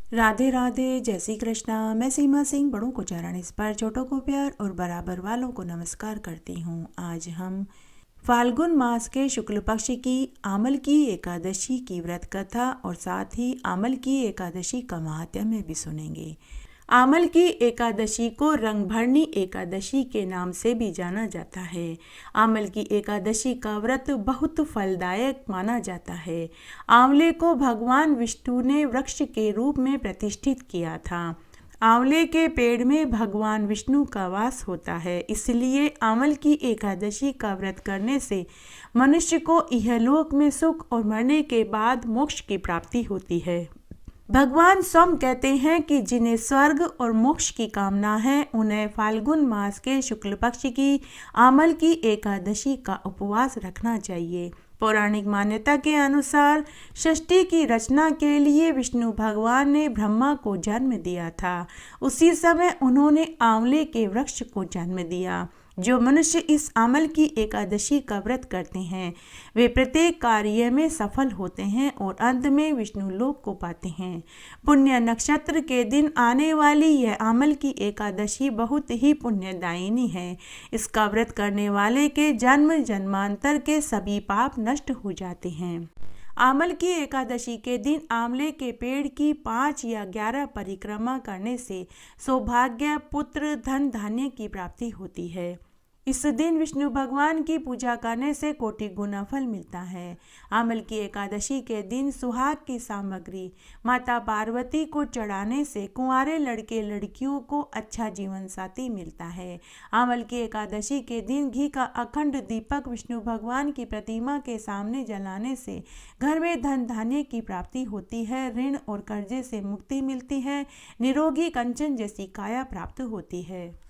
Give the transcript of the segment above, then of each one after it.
राधे राधे, जय श्री कृष्णा। मैं सीमा सिंह बड़ों को चरण स्पर्श, छोटों को प्यार और बराबर वालों को नमस्कार करती हूँ। आज हम फाल्गुन मास के शुक्ल पक्ष की आमल की एकादशी की व्रत कथा और साथ ही आमल की एकादशी का महात्म्य भी सुनेंगे। आमल की एकादशी को रंगभरणी एकादशी के नाम से भी जाना जाता है। आमल की एकादशी का व्रत बहुत फलदायक माना जाता है। आंवले को भगवान विष्णु ने वृक्ष के रूप में प्रतिष्ठित किया था। आंवले के पेड़ में भगवान विष्णु का वास होता है, इसलिए आमल की एकादशी का व्रत करने से मनुष्य को इहलोक में सुख और मरने के बाद मोक्ष की प्राप्ति होती है। भगवान स्वयं कहते हैं कि जिन्हें स्वर्ग और मोक्ष की कामना है उन्हें फाल्गुन मास के शुक्ल पक्ष की आमल की एकादशी का उपवास रखना चाहिए। पौराणिक मान्यता के अनुसार सृष्टि की रचना के लिए विष्णु भगवान ने ब्रह्मा को जन्म दिया था। उसी समय उन्होंने आंवले के वृक्ष को जन्म दिया। जो मनुष्य इस आमल की एकादशी का व्रत करते हैं वे प्रत्येक कार्य में सफल होते हैं और अंत में विष्णु लोक को पाते हैं। पुण्य नक्षत्र के दिन आने वाली यह आमल की एकादशी बहुत ही पुण्यदायिनी है। इसका व्रत करने वाले के जन्म जन्मांतर के सभी पाप नष्ट हो जाते हैं। आमल की एकादशी के दिन आंवले के पेड़ की 5 या 11 परिक्रमा करने से सौभाग्य, पुत्र, धन, धान्य की प्राप्ति होती है। इस दिन विष्णु भगवान की पूजा करने से कोटि गुना फल मिलता है। आमल की एकादशी के दिन सुहाग की सामग्री माता पार्वती को चढ़ाने से कुंवारे लड़के लड़कियों को अच्छा जीवन साथी मिलता है। आमल की एकादशी के दिन घी का अखंड दीपक विष्णु भगवान की प्रतिमा के सामने जलाने से घर में धन धान्य की प्राप्ति होती है, ऋण और कर्जे से मुक्ति मिलती है, निरोगी कंचन जैसी काया प्राप्त होती है।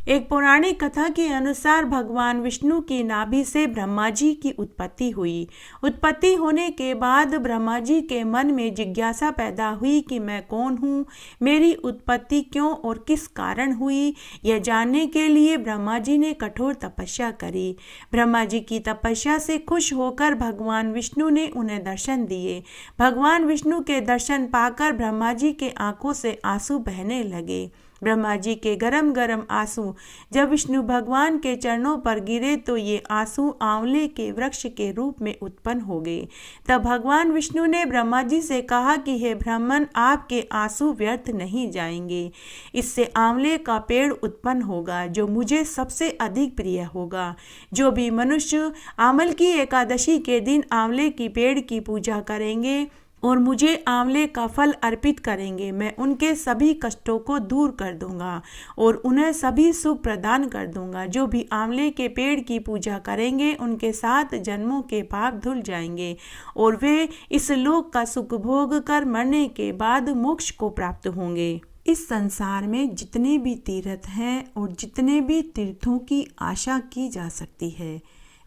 एक पौराणिक कथा के अनुसार भगवान विष्णु की नाभि से ब्रह्मा जी की उत्पत्ति हुई। उत्पत्ति होने के बाद ब्रह्मा जी के मन में जिज्ञासा पैदा हुई कि मैं कौन हूँ, मेरी उत्पत्ति क्यों और किस कारण हुई। यह जानने के लिए ब्रह्मा जी ने कठोर तपस्या करी। ब्रह्मा जी की तपस्या से खुश होकर भगवान विष्णु ने उन्हें दर्शन दिए। भगवान विष्णु के दर्शन पाकर ब्रह्मा जी के आंखों से आंसू बहने लगे। ब्रह्मा जी के गरम गरम आंसू जब विष्णु भगवान के चरणों पर गिरे तो ये आंसू आंवले के वृक्ष के रूप में उत्पन्न हो गए। तब भगवान विष्णु ने ब्रह्मा जी से कहा कि हे ब्राह्मण, आपके आंसू व्यर्थ नहीं जाएंगे। इससे आंवले का पेड़ उत्पन्न होगा जो मुझे सबसे अधिक प्रिय होगा। जो भी मनुष्य आमल की एकादशी के दिन आंवले की पेड़ की पूजा करेंगे और मुझे आंवले का फल अर्पित करेंगे, मैं उनके सभी कष्टों को दूर कर दूंगा और उन्हें सभी सुख प्रदान कर दूंगा। जो भी आंवले के पेड़ की पूजा करेंगे उनके 7 जन्मों के पाप धुल जाएंगे और वे इस लोक का सुख भोग कर मरने के बाद मोक्ष को प्राप्त होंगे। इस संसार में जितने भी तीर्थ हैं और जितने भी तीर्थों की आशा की जा सकती है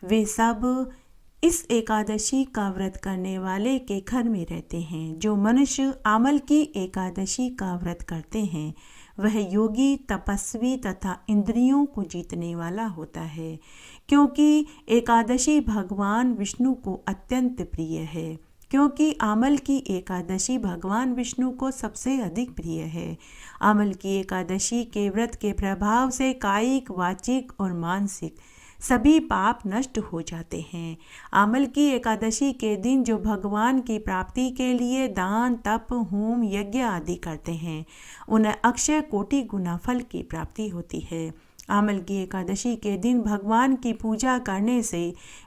वे सब इस एकादशी का व्रत करने वाले के घर में रहते हैं। जो मनुष्य आमल की एकादशी का व्रत करते हैं वह योगी, तपस्वी तथा इंद्रियों को जीतने वाला होता है, क्योंकि एकादशी भगवान विष्णु को अत्यंत प्रिय है। क्योंकि आमल की एकादशी भगवान विष्णु को सबसे अधिक प्रिय है। आमल की एकादशी के व्रत के प्रभाव से कायिक, वाचिक और मानसिक सभी पाप नष्ट हो जाते हैं। आमल की एकादशी के दिन जो भगवान की प्राप्ति के लिए दान, तप, होम, यज्ञ आदि करते हैं उन्हें अक्षय कोटि गुना फल की प्राप्ति होती है। आमल की एकादशी के दिन भगवान की पूजा करने से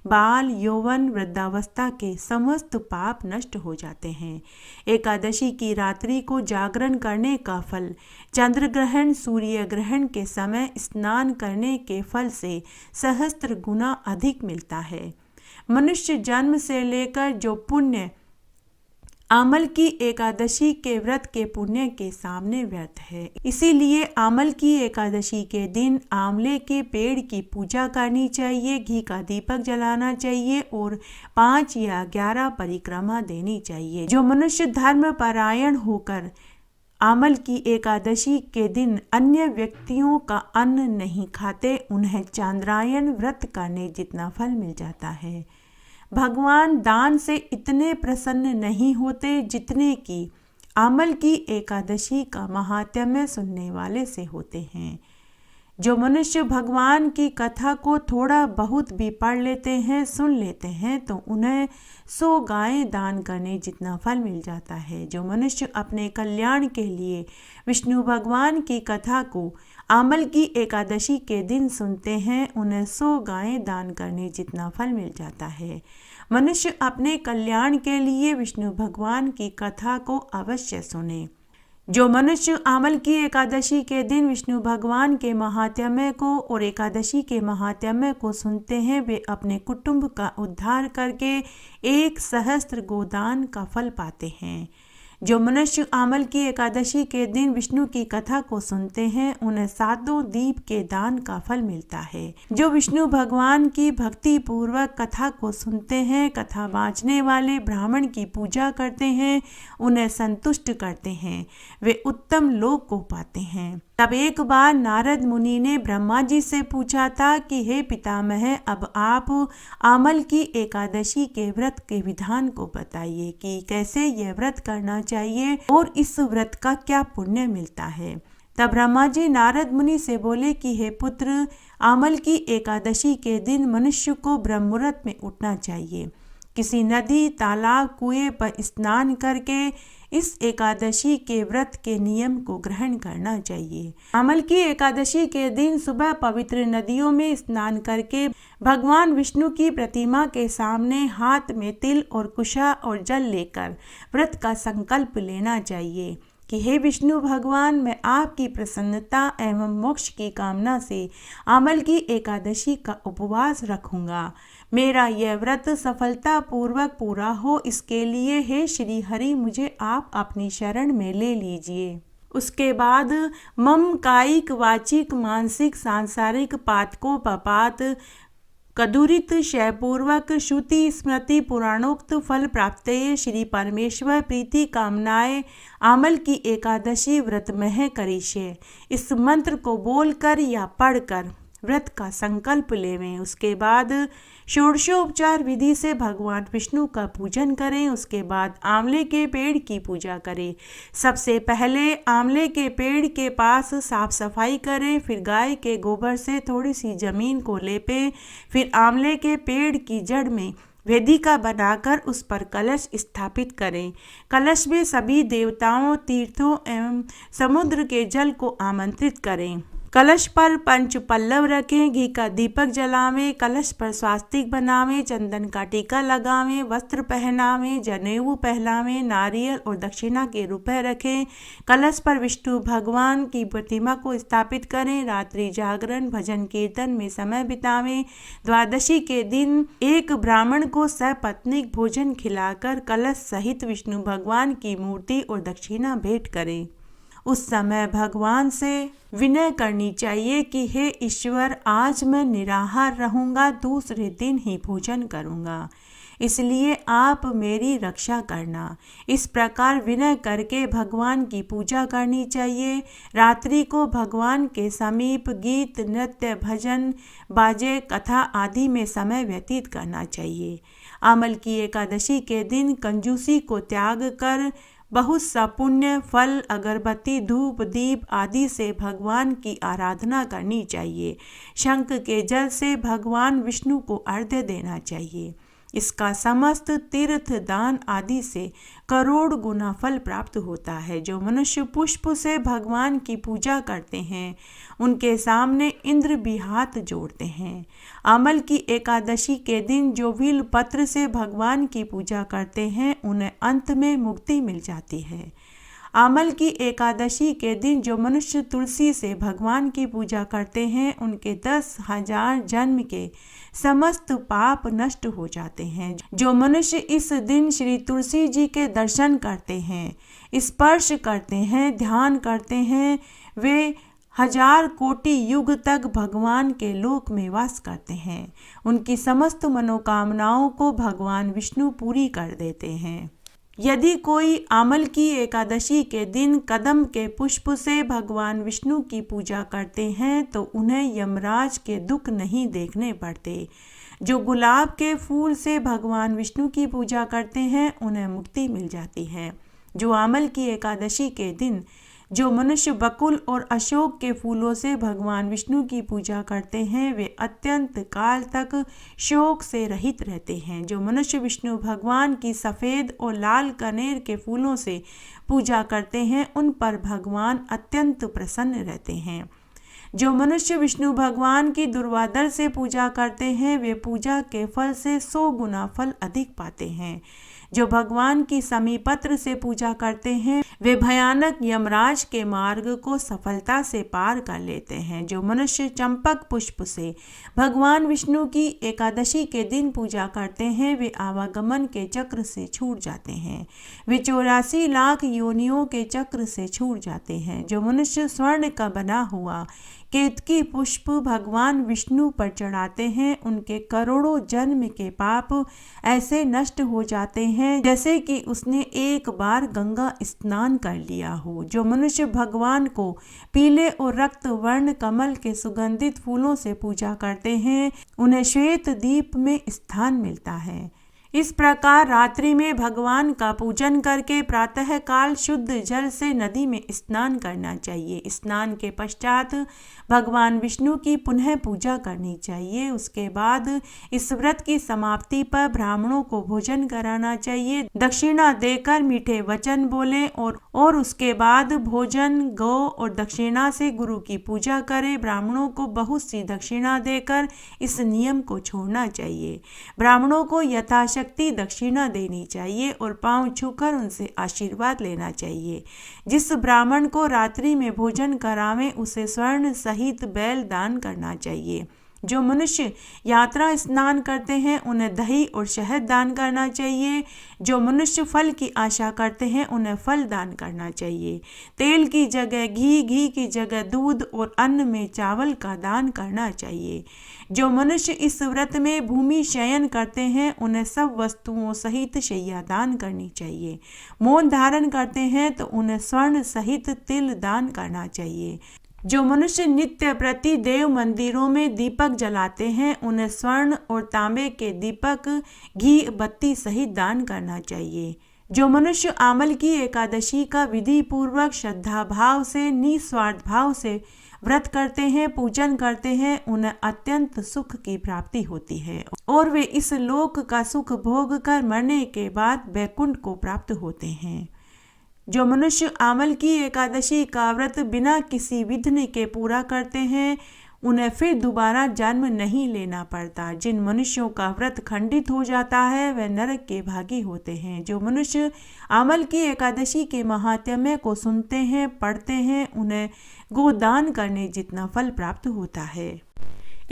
बाल, यौवन, वृद्धावस्था के समस्त पाप नष्ट हो जाते हैं। एकादशी की रात्रि को जागरण करने का फल चंद्र ग्रहण, सूर्य ग्रहण के समय स्नान करने के फल से सहस्त्र गुना अधिक मिलता है। मनुष्य जन्म से लेकर जो पुण्य आमल की एकादशी के व्रत के पुण्य के सामने व्यर्थ है। इसीलिए आमल की एकादशी के दिन आंवले के पेड़ की पूजा करनी चाहिए, घी का दीपक जलाना चाहिए और 5 या 11 परिक्रमा देनी चाहिए। जो मनुष्य धर्म परायण होकर आमल की एकादशी के दिन अन्य व्यक्तियों का अन्न नहीं खाते उन्हें चांद्रायन व्रत करने जितना फल मिल जाता है। भगवान दान से इतने प्रसन्न नहीं होते जितने कि आमल की एकादशी का महात्म्य सुनने वाले से होते हैं। जो मनुष्य भगवान की कथा को थोड़ा बहुत भी पढ़ लेते हैं, सुन लेते हैं, तो उन्हें 100 गायें दान करने जितना फल मिल जाता है। जो मनुष्य अपने कल्याण के लिए विष्णु भगवान की कथा को आमल की एकादशी के दिन सुनते हैं, उन्हें 100 गायें दान करने जितना फल मिल जाता है। मनुष्य अपने कल्याण के लिए विष्णु भगवान की कथा को अवश्य सुने। जो मनुष्य आमल की एकादशी के दिन विष्णु भगवान के महात्म्य को और एकादशी के महात्म्य को सुनते हैं, वे अपने कुटुंब का उद्धार करके 1 सहस्त्र गोदान का फल पाते हैं। जो मनुष्य आमल की एकादशी के दिन विष्णु की कथा को सुनते हैं, उन्हें 7 दीप के दान का फल मिलता है। जो विष्णु भगवान की भक्ति पूर्वक कथा को सुनते हैं, कथा बाँचने वाले ब्राह्मण की पूजा करते हैं, उन्हें संतुष्ट करते हैं, वे उत्तम लोक को पाते हैं। तब एक बार नारद मुनि ने ब्रह्मा जी से पूछा था कि हे पितामह, अब आप आमल की एकादशी के व्रत के विधान को बताइए कि कैसे यह व्रत करना चाहिए और इस व्रत का क्या पुण्य मिलता है। तब ब्रह्मा जी नारद मुनि से बोले कि हे पुत्र, आमल की एकादशी के दिन मनुष्य को ब्रह्म मुहूर्त में उठना चाहिए। किसी नदी, तालाब, कुएं पर स्नान करके इस एकादशी के व्रत के नियम को ग्रहण करना चाहिए। आमल की एकादशी के दिन सुबह पवित्र नदियों में स्नान करके भगवान विष्णु की प्रतिमा के सामने हाथ में तिल और कुशा और जल लेकर व्रत का संकल्प लेना चाहिए कि हे विष्णु भगवान, मैं आपकी प्रसन्नता एवं मोक्ष की कामना से आमल की एकादशी का उपवास रखूंगा। मेरा यह व्रत सफलता पूर्वक पूरा हो, इसके लिए हे श्री हरि, मुझे आप अपनी शरण में ले लीजिए। उसके बाद मम कायिक, वाचिक, मानसिक, सांसारिक पातकों पपात कदुरित शयपूर्वक श्रुति स्मृति पुराणोक्त फल प्राप्त श्री परमेश्वर प्रीति कामनाएं आमल की एकादशी व्रत में करिष्ये। इस मंत्र को बोलकर या पढ़कर व्रत का संकल्प लेवें। उसके बाद षोडशोपचार विधि से भगवान विष्णु का पूजन करें। उसके बाद आंवले के पेड़ की पूजा करें। सबसे पहले आंवले के पेड़ के पास साफ सफाई करें, फिर गाय के गोबर से थोड़ी सी जमीन को लेपें, फिर आंवले के पेड़ की जड़ में वेदिका बनाकर उस पर कलश स्थापित करें। कलश में सभी देवताओं, तीर्थों एवं समुद्र के जल को आमंत्रित करें। कलश पर पंच पल्लव रखें, घी का दीपक जलावें, कलश पर स्वास्तिक बनावें, चंदन का टीका लगावें, वस्त्र पहनावें, जनेऊ पहनावें, नारियल और दक्षिणा के रुपए रखें। कलश पर विष्णु भगवान की प्रतिमा को स्थापित करें। रात्रि जागरण, भजन कीर्तन में समय बितावें। द्वादशी के दिन एक ब्राह्मण को सपत्नीक भोजन खिलाकर कलश सहित विष्णु भगवान की मूर्ति और दक्षिणा भेंट करें। उस समय भगवान से विनय करनी चाहिए कि हे ईश्वर, आज मैं निराहार रहूँगा, दूसरे दिन ही भोजन करूँगा, इसलिए आप मेरी रक्षा करना। इस प्रकार विनय करके भगवान की पूजा करनी चाहिए। रात्रि को भगवान के समीप गीत, नृत्य, भजन, बाजे, कथा आदि में समय व्यतीत करना चाहिए। आमल की एकादशी के दिन कंजूसी को त्याग कर बहुत सा पुण्य, फल, अगरबत्ती, धूप, दीप आदि से भगवान की आराधना करनी चाहिए। शंख के जल से भगवान विष्णु को अर्घ्य देना चाहिए। इसका समस्त तीर्थ दान आदि से करोड़ गुना फल प्राप्त होता है। जो मनुष्य पुष्प से भगवान की पूजा करते हैं, उनके सामने इंद्र भी हाथ जोड़ते हैं। आमल की एकादशी के दिन जो बिल्व पत्र से भगवान की पूजा करते हैं, उन्हें अंत में मुक्ति मिल जाती है। आमल की एकादशी के दिन जो मनुष्य तुलसी से भगवान की पूजा करते हैं, उनके 10,000 जन्म के समस्त पाप नष्ट हो जाते हैं। जो मनुष्य इस दिन श्री तुलसी जी के दर्शन करते हैं, स्पर्श करते हैं, ध्यान करते हैं, वे 1000 कोटि युग तक भगवान के लोक में वास करते हैं। उनकी समस्त मनोकामनाओं को भगवान विष्णु पूरी कर देते हैं। यदि कोई आमल की एकादशी के दिन कदम के पुष्प से भगवान विष्णु की पूजा करते हैं, तो उन्हें यमराज के दुख नहीं देखने पड़ते। जो गुलाब के फूल से भगवान विष्णु की पूजा करते हैं, उन्हें मुक्ति मिल जाती है। जो आमल की एकादशी के दिन जो मनुष्य बकुल और अशोक के फूलों से भगवान विष्णु की पूजा करते हैं वे अत्यंत काल तक शोक से रहित रहते हैं। जो मनुष्य विष्णु भगवान की सफ़ेद और लाल कनेर के फूलों से पूजा करते हैं उन पर भगवान अत्यंत प्रसन्न रहते हैं। जो मनुष्य विष्णु भगवान की दुर्वादर से पूजा करते हैं वे पूजा के फल से 100 गुना फल अधिक पाते हैं। जो भगवान की समीपत्र से पूजा करते हैं वे भयानक यमराज के मार्ग को सफलता से पार कर लेते हैं। जो मनुष्य चंपक पुष्प से भगवान विष्णु की एकादशी के दिन पूजा करते हैं वे आवागमन के चक्र से छूट जाते हैं। वे 84 लाख योनियों के चक्र से छूट जाते हैं। जो मनुष्य स्वर्ण का बना हुआ केतकी पुष्प भगवान विष्णु पर चढ़ाते हैं उनके करोड़ों जन्म के पाप ऐसे नष्ट हो जाते हैं जैसे कि उसने एक बार गंगा स्नान कर लिया हो। जो मनुष्य भगवान को पीले और रक्त वर्ण कमल के सुगंधित फूलों से पूजा करते हैं उन्हें श्वेत दीप में स्थान मिलता है। इस प्रकार रात्रि में भगवान का पूजन करके प्रातः काल शुद्ध जल से नदी में स्नान करना चाहिए। स्नान के पश्चात भगवान विष्णु की पुनः पूजा करनी चाहिए। उसके बाद इस व्रत की समाप्ति पर ब्राह्मणों को भोजन कराना चाहिए। दक्षिणा देकर मीठे वचन बोलें और उसके बाद भोजन गौ और दक्षिणा से गुरु की पूजा करें। ब्राह्मणों को बहुत सी दक्षिणा देकर इस नियम को छोड़ना चाहिए। ब्राह्मणों को यथाशक्ति दक्षिणा देनी चाहिए और पांव छूकर उनसे आशीर्वाद लेना चाहिए। जिस ब्राह्मण को रात्रि में भोजन करावें उसे स्वर्ण सहित बैल दान करना चाहिए। जो मनुष्य यात्रा स्नान करते हैं उन्हें दही और शहद दान करना चाहिए। जो मनुष्य फल की आशा करते हैं उन्हें फल दान करना चाहिए। तेल की जगह घी, घी की जगह दूध और अन्न में चावल का दान करना चाहिए। जो मनुष्य इस व्रत में भूमि शयन करते हैं उन्हें सब वस्तुओं सहित शैया दान करनी चाहिए। मौन धारण करते हैं तो उन्हें स्वर्ण सहित तिल दान करना चाहिए। जो मनुष्य नित्य प्रति देव मंदिरों में दीपक जलाते हैं उन्हें स्वर्ण और तांबे के दीपक घी बत्ती सहित दान करना चाहिए। जो मनुष्य आमल की एकादशी का विधि पूर्वक श्रद्धा भाव से निस्वार्थ भाव से व्रत करते हैं पूजन करते हैं उन्हें अत्यंत सुख की प्राप्ति होती है और वे इस लोक का सुख भोग कर मरने के बाद वैकुंठ को प्राप्त होते हैं। जो मनुष्य आमल की एकादशी का व्रत बिना किसी विघ्न के पूरा करते हैं उन्हें फिर दोबारा जन्म नहीं लेना पड़ता। जिन मनुष्यों का व्रत खंडित हो जाता है वे नरक के भागी होते हैं। जो मनुष्य आमल की एकादशी के महात्म्य को सुनते हैं पढ़ते हैं उन्हें गोदान करने जितना फल प्राप्त होता है।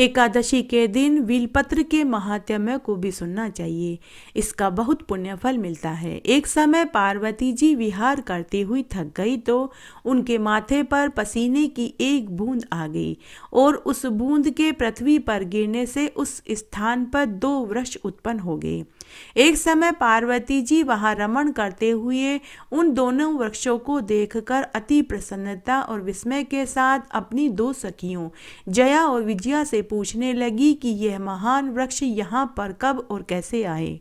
एकादशी के दिन बिलपत्र के महात्म्य को भी सुनना चाहिए। इसका बहुत पुण्य फल मिलता है। एक समय पार्वती जी विहार करती हुई थक गई तो उनके माथे पर पसीने की एक बूंद आ गई और उस बूंद के पृथ्वी पर गिरने से उस स्थान पर 2 वृक्ष उत्पन्न हो गए। एक समय पार्वती जी वहां रमण करते हुए उन दोनों वृक्षों को देखकर अति प्रसन्नता और विस्मय के साथ अपनी 2 सखियों जया और विजया से पूछने लगी कि यह महान वृक्ष यहाँ पर कब और कैसे आए।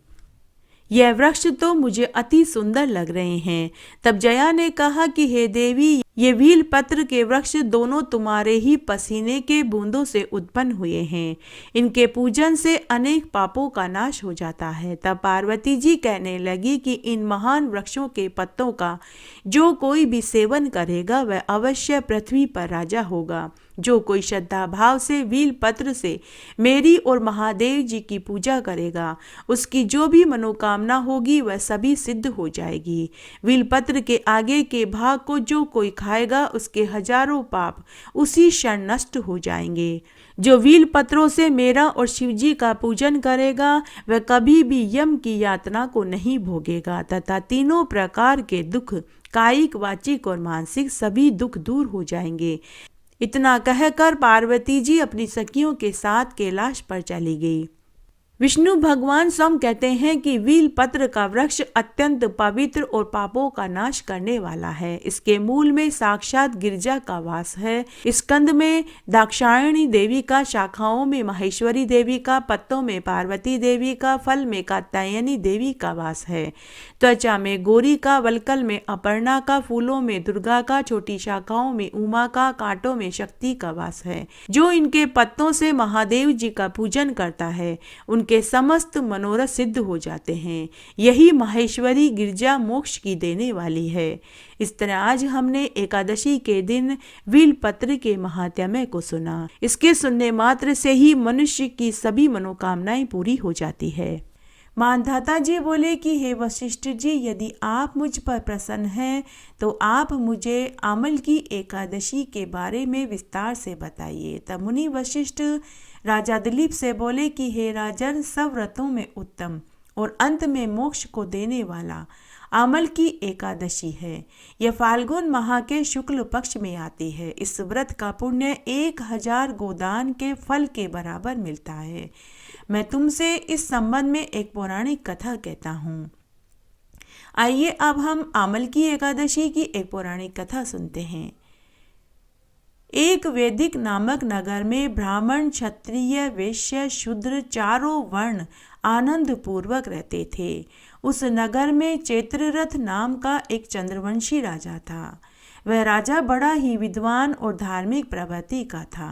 यह वृक्ष तो मुझे अति सुंदर लग रहे हैं। तब जया ने कहा कि हे देवी ये वील पत्र के वृक्ष दोनों तुम्हारे ही पसीने के बूंदों से उत्पन्न हुए हैं। इनके पूजन से अनेक पापों का नाश हो जाता है। तब पार्वती जी कहने लगी कि इन महान वृक्षों के पत्तों का जो कोई भी सेवन करेगा वह अवश्य पृथ्वी पर राजा होगा। जो कोई श्रद्धा भाव से वील पत्र से मेरी और महादेव जी की पूजा करेगा उसकी जो भी मनोकामना होगी वह सभी सिद्ध हो जाएगी। वील पत्र के आगे के भाग को जो कोई खाएगा उसके हजारों पाप उसी क्षण नष्ट हो जाएंगे। जो वील पत्रों से मेरा और शिवजी का पूजन करेगा वह कभी भी यम की यातना को नहीं भोगेगा तथा तीनों प्रकार के दुख कायिक वाचिक और मानसिक सभी दुख दूर हो जाएंगे। इतना कहकर पार्वती जी अपनी सखियों के साथ कैलाश पर चली गई। विष्णु भगवान स्वयं कहते हैं कि वील पत्र का वृक्ष अत्यंत पवित्र और पापों का नाश करने वाला है। इसके मूल में साक्षात गिरजा का वास है। स्कंद में दाक्षायणी देवी का, शाखाओं में महेश्वरी देवी का, पत्तों में पार्वती देवी का, फल में कात्यायनी देवी का वास है। त्वचा में गौरी का, वलकल में अपर्णा का, फूलों में दुर्गा का, छोटी शाखाओं में उमा का, कांटों में शक्ति का वास है। जो इनके पत्तों से महादेव जी का पूजन करता है के समस्त मनोरथ सिद्ध हो जाते हैं। यही माहेश्वरी गिरजा मोक्ष की देने वाली है। इस तरह आज हमने एकादशी के दिन वील पत्र के महात्म्य को सुना। इसके सुनने मात्र से ही मनुष्य की सभी मनोकामनाएं पूरी हो जाती है। मानधाता जी बोले कि हे वशिष्ठ जी, यदि आप मुझ पर प्रसन्न हैं तो आप मुझे आमल की एकादशी के बारे में विस्तार से बताइए। तब मुनि वशिष्ठ राजा दिलीप से बोले कि हे राजन, सब व्रतों में उत्तम और अंत में मोक्ष को देने वाला आमल की एकादशी है। यह फाल्गुन माह के शुक्ल पक्ष में आती है। इस व्रत का पुण्य 1000 गोदान के फल के बराबर मिलता है। मैं तुमसे इस संबंध में एक पौराणिक कथा कहता हूँ। आइए अब हम आमल की एकादशी की एक पौराणिक कथा सुनते हैं। एक वैदिक नामक नगर में ब्राह्मण, क्षत्रिय, वैश्य, शूद्र चारों वर्ण आनंद पूर्वक रहते थे। उस नगर में चैत्ररथ नाम का एक चंद्रवंशी राजा था। वह राजा बड़ा ही विद्वान और धार्मिक प्रवृत्ति का था।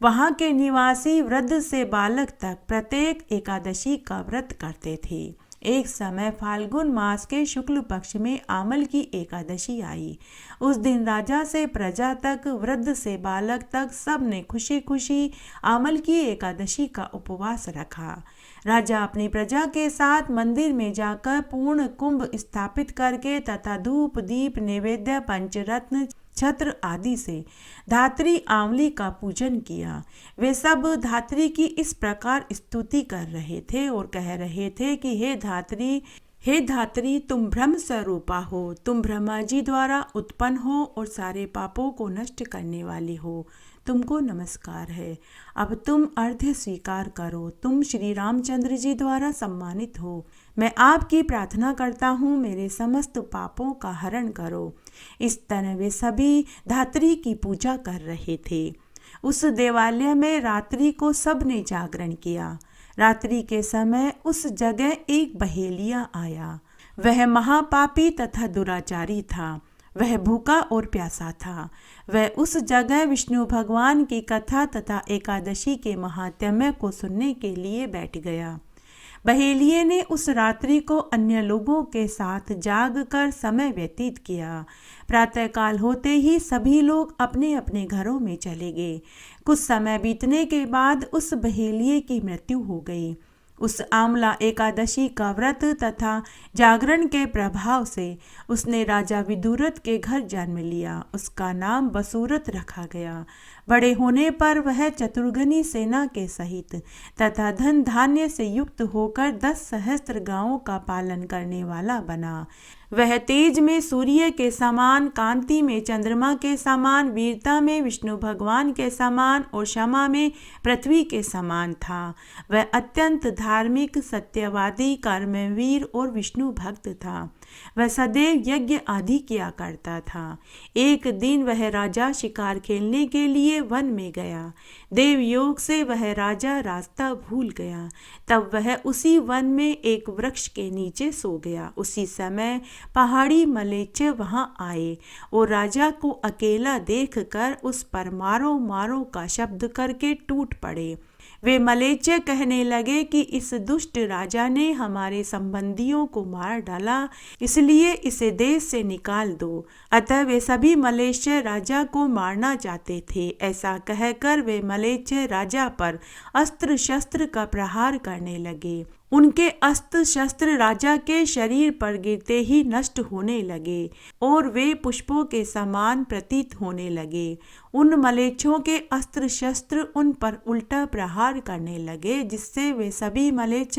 वहाँ के निवासी वृद्ध से बालक तक प्रत्येक एकादशी का व्रत करते थे। एक समय फाल्गुन मास के शुक्ल पक्ष में आमल की एकादशी आई। उस दिन राजा से प्रजा तक, वृद्ध से बालक तक सब ने खुशी खुशी आमल की एकादशी का उपवास रखा। राजा अपनी प्रजा के साथ मंदिर में जाकर पूर्ण कुंभ स्थापित करके तथा धूप, दीप, नैवेद्य, पंचरत्न, छत्र आदि से धात्री आंवली का पूजन किया। वे सब धात्री की इस प्रकार स्तुति कर रहे थे और कह रहे थे कि हे धात्री, तुम ब्रह्म स्वरूपा हो, तुम ब्रह्मा जी द्वारा उत्पन्न हो और सारे पापों को नष्ट करने वाली हो। तुमको नमस्कार है। अब तुम अर्घ्य स्वीकार करो। तुम श्री रामचंद्र जी द्वारा सम्मानित हो। मैं आपकी प्रार्थना करता हूँ, मेरे समस्त पापों का हरण करो। इस तरह वे सभी धात्री की पूजा कर रहे थे। उस देवालय में रात्रि को सबने जागरण किया। रात्रि के समय उस जगह एक बहेलिया आया। वह महापापी तथा दुराचारी था। वह भूखा और प्यासा था। वह उस जगह विष्णु भगवान की कथा तथा एकादशी के महात्म्य को सुनने के लिए बैठ गया। बहेलिये ने उस रात्रि को अन्य लोगों के साथ जागकर समय व्यतीत किया। प्रातःकाल होते ही सभी लोग अपने अपने घरों में चले गए। कुछ समय बीतने के बाद उस बहेलिये की मृत्यु हो गई। उस आमला एकादशी का व्रत तथा जागरण के प्रभाव से उसने राजा विदुरथ के घर जन्म लिया। उसका नाम बसूरथ रखा गया। बड़े होने पर वह चतुर्गनी सेना के सहित तथा धन धान्य से युक्त होकर 10 सहस्त्र गांवों का पालन करने वाला बना। वह तेज में सूर्य के समान, कांति में चंद्रमा के समान, वीरता में विष्णु भगवान के समान और क्षमा में पृथ्वी के समान था। वह अत्यंत धार्मिक, सत्यवादी, कर्मवीर और विष्णु भक्त था। वह सदैव यज्ञ आदि किया करता था। एक दिन वह राजा शिकार खेलने के लिए वन में गया। देव योग से वह राजा रास्ता भूल गया। तब वह उसी वन में एक वृक्ष के नीचे सो गया। उसी समय पहाड़ी मलेच्छ वहां आए और राजा को अकेला देखकर उस पर मारो मारो का शब्द करके टूट पड़े। वे मलेच्छ कहने लगे कि इस दुष्ट राजा ने हमारे संबंधियों को मार डाला, इसलिए इसे देश से निकाल दो। अतः वे सभी मलेच्छ राजा को मारना चाहते थे। ऐसा कहकर वे मलेच्छ राजा पर अस्त्र शस्त्र का प्रहार करने लगे। उनके अस्त्र शस्त्र राजा के शरीर पर गिरते ही नष्ट होने लगे और वे पुष्पों के समान प्रतीत होने लगे। उन मलेच्छों के अस्त्र शस्त्र उन पर उल्टा प्रहार करने लगे, जिससे वे सभी मलेच्छ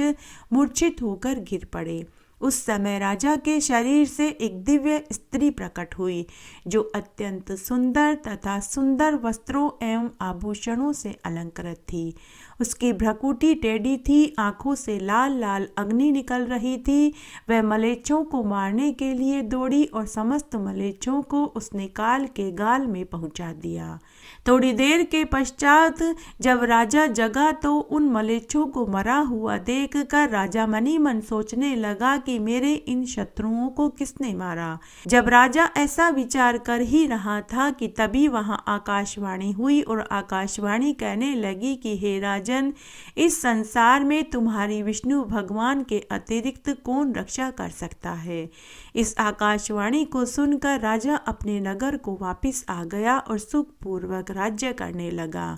मूर्छित होकर गिर पड़े। उस समय राजा के शरीर से एक दिव्य स्त्री प्रकट हुई जो अत्यंत सुंदर तथा सुंदर वस्त्रों एवं आभूषणों से अलंकृत थी। उसकी भ्रकुटी टेढ़ी थी, आंखों से लाल लाल अग्नि निकल रही थी। वह मलेच्छों को मारने के लिए दौड़ी और समस्त मलेच्छों को उसने काल के गाल में पहुंचा दिया। थोड़ी देर के पश्चात जब राजा जगा तो उन मलेच्छों को मरा हुआ देखकर राजा मनी मन सोचने लगा कि मेरे इन शत्रुओं को किसने मारा। जब राजा ऐसा विचार कर ही रहा था कि तभी वहां आकाशवाणी हुई और आकाशवाणी कहने लगी कि हे राजन, इस संसार में तुम्हारी विष्णु भगवान के अतिरिक्त कौन रक्षा कर सकता है। इस आकाशवाणी को सुनकर राजा अपने नगर को वापस आ गया और सुखपूर्वक राज्य करने लगा।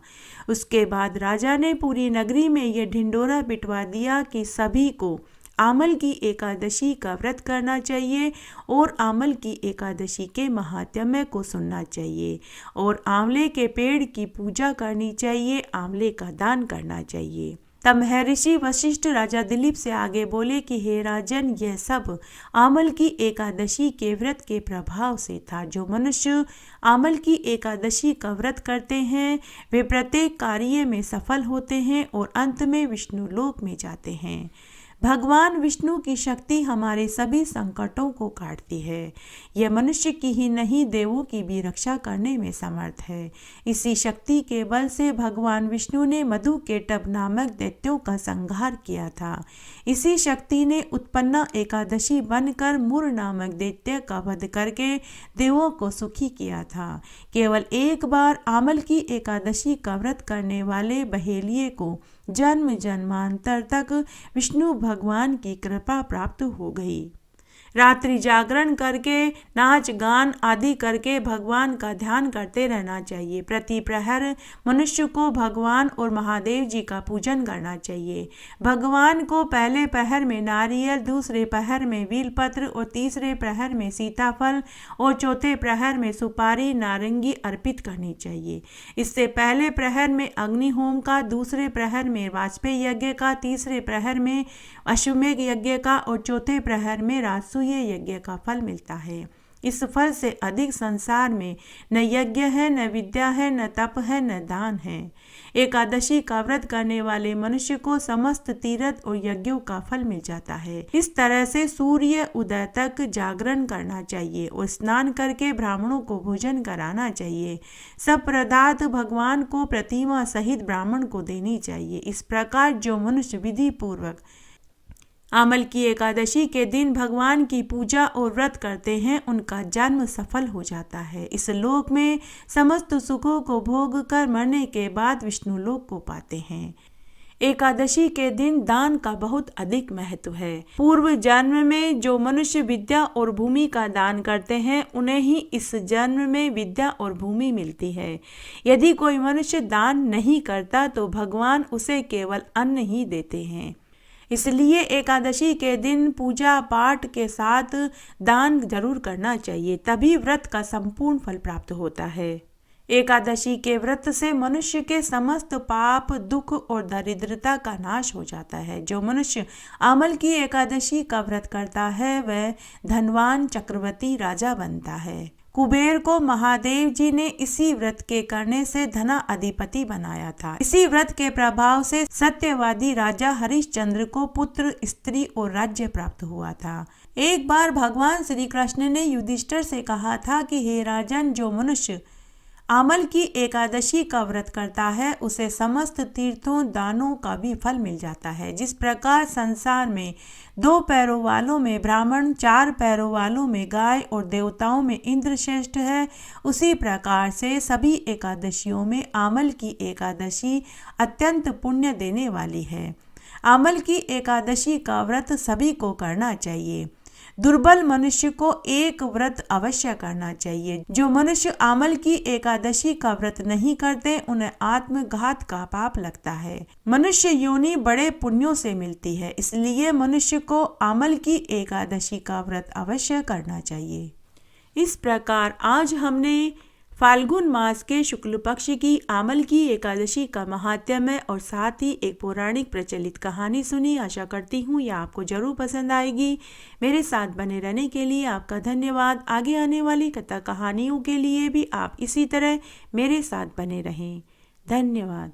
उसके बाद राजा ने पूरी नगरी में यह ढिंढोरा पिटवा दिया कि सभी को आमल की एकादशी का व्रत करना चाहिए और आमल की एकादशी के महात्म्य को सुनना चाहिए और आंवले के पेड़ की पूजा करनी चाहिए, आंवले का दान करना चाहिए। तब महर्षि वशिष्ठ राजा दिलीप से आगे बोले कि हे राजन, यह सब आमल की एकादशी के व्रत के प्रभाव से था। जो मनुष्य आमल की एकादशी का व्रत करते हैं वे प्रत्येक कार्य में सफल होते हैं और अंत में विष्णु लोक में जाते हैं। भगवान विष्णु की शक्ति हमारे सभी संकटों को काटती है। यह मनुष्य की ही नहीं, देवों की भी रक्षा करने में समर्थ है। इसी शक्ति के बल से भगवान विष्णु ने मधु केटभ नामक दैत्यों का संहार किया था। इसी शक्ति ने उत्पन्ना एकादशी बनकर मुर नामक दैत्य का वध करके देवों को सुखी किया था। केवल एक बार आमल की एकादशी का व्रत करने वाले बहेलिये को जन्म जन्मांतर तक विष्णु भगवान की कृपा प्राप्त हो गई। रात्रि जागरण करके नाच गान आदि करके भगवान का ध्यान करते रहना चाहिए। प्रति प्रहर मनुष्य को भगवान और महादेव जी का पूजन करना चाहिए। भगवान को पहले प्रहर में नारियल, दूसरे प्रहर में बेलपत्र और तीसरे प्रहर में सीताफल और चौथे प्रहर में सुपारी नारंगी अर्पित करनी चाहिए। इससे पहले प्रहर में अग्निहोम का, दूसरे प्रहर में वाजपेयी यज्ञ का, तीसरे प्रहर में अश्वमेघ यज्ञ का और चौथे प्रहर में राजसूय यज्ञ का फल मिलता है। इस फल से अधिक संसार में न यज्ञ है, न विद्या है, न तप है, न दान है। एकादशी का व्रत करने वाले मनुष्य को समस्त तीर्थ और यज्ञों का फल मिल जाता है। इस तरह से सूर्य उदय तक जागरण करना चाहिए और स्नान करके ब्राह्मणों को भोजन कराना चाहिए। सब पदार्थ भगवान को प्रतिमा सहित ब्राह्मण को देनी चाहिए। इस प्रकार जो मनुष्य विधि पूर्वक आमल की एकादशी के दिन भगवान की पूजा और व्रत करते हैं उनका जन्म सफल हो जाता है। इस लोक में समस्त सुखों को भोग कर मरने के बाद विष्णु लोक को पाते हैं। एकादशी के दिन दान का बहुत अधिक महत्व है। पूर्व जन्म में जो मनुष्य विद्या और भूमि का दान करते हैं उन्हें ही इस जन्म में विद्या और भूमि मिलती है। यदि कोई मनुष्य दान नहीं करता तो भगवान उसे केवल अन्न ही देते हैं। इसलिए एकादशी के दिन पूजा पाठ के साथ दान जरूर करना चाहिए, तभी व्रत का संपूर्ण फल प्राप्त होता है। एकादशी के व्रत से मनुष्य के समस्त पाप, दुख और दरिद्रता का नाश हो जाता है। जो मनुष्य आमल की एकादशी का व्रत करता है वह धनवान चक्रवर्ती राजा बनता है। कुबेर को महादेव जी ने इसी व्रत के करने से धना अधिपति बनाया था। इसी व्रत के प्रभाव से सत्यवादी राजा हरिश्चंद्र को पुत्र, स्त्री और राज्य प्राप्त हुआ था। एक बार भगवान श्री कृष्ण ने युधिष्ठिर से कहा था कि हे राजन, जो मनुष्य आमल की एकादशी का व्रत करता है उसे समस्त तीर्थों दानों का भी फल मिल जाता है। जिस प्रकार संसार में 2 पैरों वालों में ब्राह्मण, 4 पैरों वालों में गाय और देवताओं में इंद्र श्रेष्ठ है, उसी प्रकार से सभी एकादशियों में आमल की एकादशी अत्यंत पुण्य देने वाली है। आमल की एकादशी का व्रत सभी को करना चाहिए। दुर्बल मनुष्य को एक व्रत अवश्य करना चाहिए। जो मनुष्य आमल की एकादशी का व्रत नहीं करते उन्हें आत्मघात का पाप लगता है। मनुष्य योनि बड़े पुण्यों से मिलती है, इसलिए मनुष्य को आमल की एकादशी का व्रत अवश्य करना चाहिए। इस प्रकार आज हमने फाल्गुन मास के शुक्ल पक्ष की आमल की एकादशी का महात्म्य और साथ ही एक पौराणिक प्रचलित कहानी सुनी। आशा करती हूँ यह आपको जरूर पसंद आएगी। मेरे साथ बने रहने के लिए आपका धन्यवाद। आगे आने वाली कथा कहानियों के लिए भी आप इसी तरह मेरे साथ बने रहें। धन्यवाद।